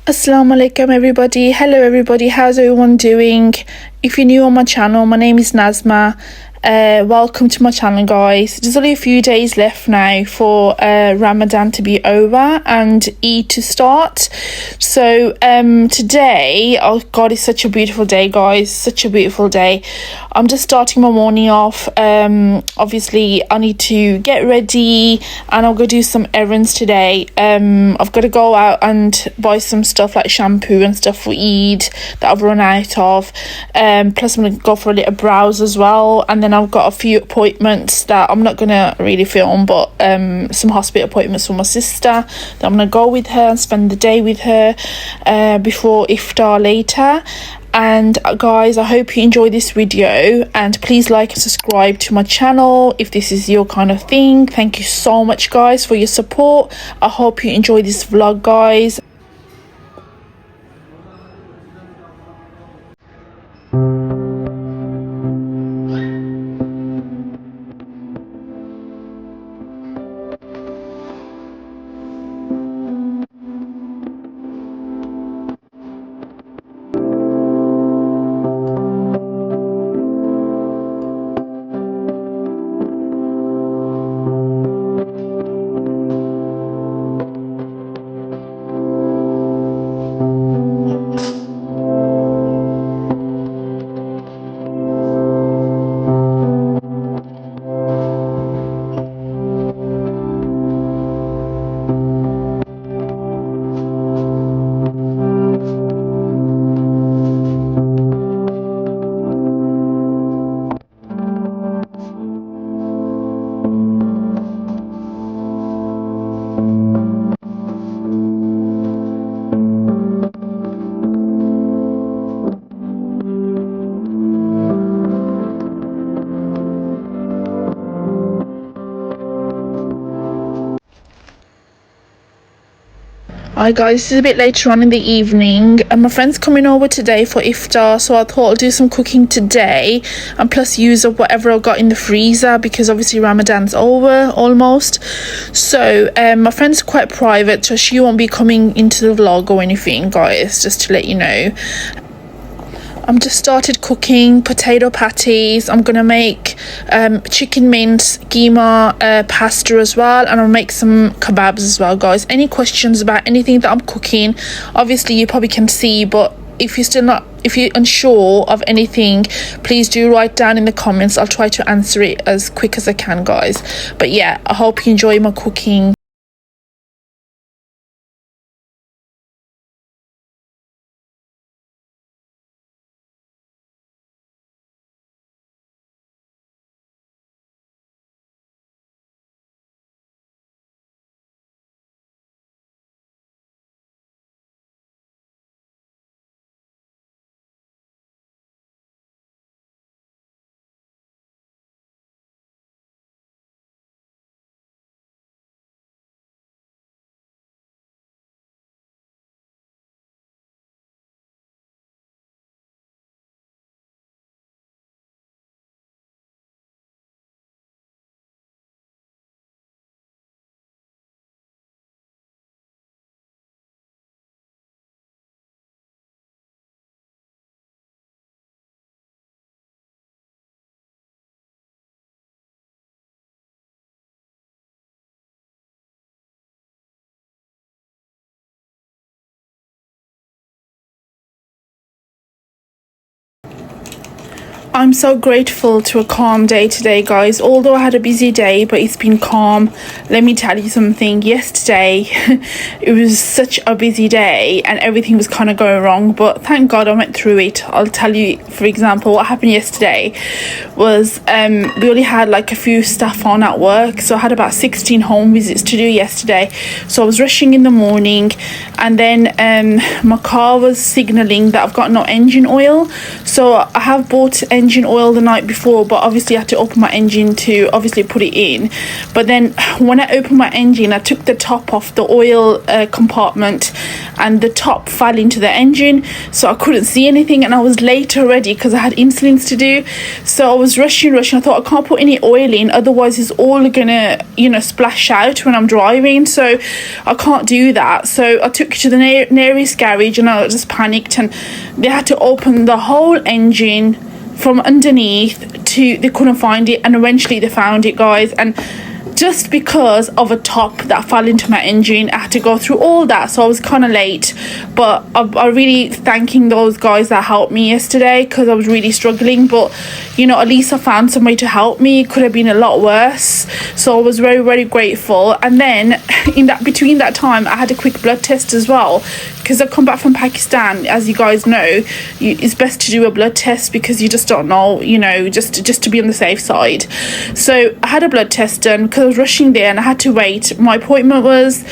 Assalamu alaikum everybody. Hello everybody, how's everyone doing? If you're new on my channel, my name is Nazima. Welcome to my channel, guys. There's only a few days left now for Ramadan to be over and Eid to start. So today, oh god, it's such a beautiful day, guys, such a beautiful day. I'm just starting my morning off. Obviously I need to get ready and I'm gonna do some errands today. I've got to go out and buy some stuff like shampoo and stuff for Eid that I've run out of. Plus I'm gonna go for a little browse as well, and then I've got a few appointments that I'm not gonna really film, but some hospital appointments for my sister that I'm gonna go with her and spend the day with her before Iftar later. And guys, I hope you enjoy this video, and please like and subscribe to my channel if this is your kind of thing. Thank you so much, guys, for your support. I hope you enjoy this vlog, guys. Hi guys, this is a bit later on in the evening and my friend's coming over today for Iftar, so I thought I'll do some cooking today and plus use up whatever I've got in the freezer because obviously Ramadan's over almost. So my friend's quite private, so she won't be coming into the vlog or anything, guys, just to let you know. I'm just started cooking potato patties. I'm gonna make chicken mince, keema, pasta as well, and I'll make some kebabs as well, guys. Any questions about anything that I'm cooking, obviously you probably can see, but if you're unsure of anything, please do write down in the comments. I'll try to answer it as quick as I can, guys. But yeah, I hope you enjoy my cooking. I'm so grateful to a calm day today, guys. Although I had a busy day, but it's been calm. Let me tell you something. Yesterday, it was such a busy day and everything was kind of going wrong. But thank God I went through it. I'll tell you, for example, what happened yesterday was we only had like a few staff on at work. So I had about 16 home visits to do yesterday. So I was rushing in the morning, and then my car was signalling that I've got no engine oil. So I have bought engine engine oil the night before, but obviously I had to open my engine to obviously put it in. But then when I opened my engine, I took the top off the oil compartment, and the top fell into the engine, so I couldn't see anything, and I was late already because I had insulins to do. So I was rushing. I thought I can't put any oil in, otherwise it's all gonna, you know, splash out when I'm driving, so I can't do that. So I took it to the nearest garage, and I just panicked, and they had to open the whole engine from underneath they couldn't find it, and eventually they found it, guys. And just because of a top that fell into my engine, I had to go through all that, so I was kind of late. But I'm really thanking those guys that helped me yesterday, because I was really struggling. But you know, at least I found somebody to help me. It could have been a lot worse, so I was very, very grateful. And then between that time, I had a quick blood test as well, because I come back from Pakistan. As you guys know, it's best to do a blood test, because you just don't know, you know, just to be on the safe side. So I had a blood test done because I was rushing there, and I had to wait. My appointment was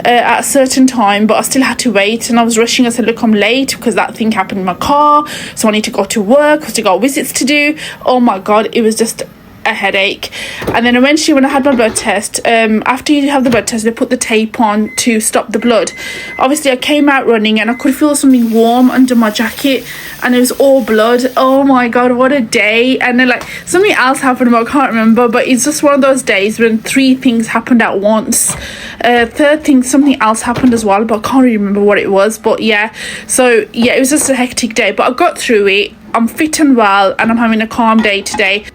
at a certain time, but I still had to wait, and I was rushing. I said, look, I'm late because that thing happened in my car, so I need to go to work, I still got visits to do. Oh my god, it was just a headache. And then eventually, when I had my blood test, after you have the blood test, they put the tape on to stop the blood. Obviously, I came out running, and I could feel something warm under my jacket, and it was all blood. Oh my god, what a day. And then like something else happened, but I can't remember. But it's just one of those days when 3 things happened at once. Third thing, something else happened as well, but I can't really remember what it was. But yeah, so yeah, it was just a hectic day, but I got through it. I'm fit and well, and I'm having a calm day today.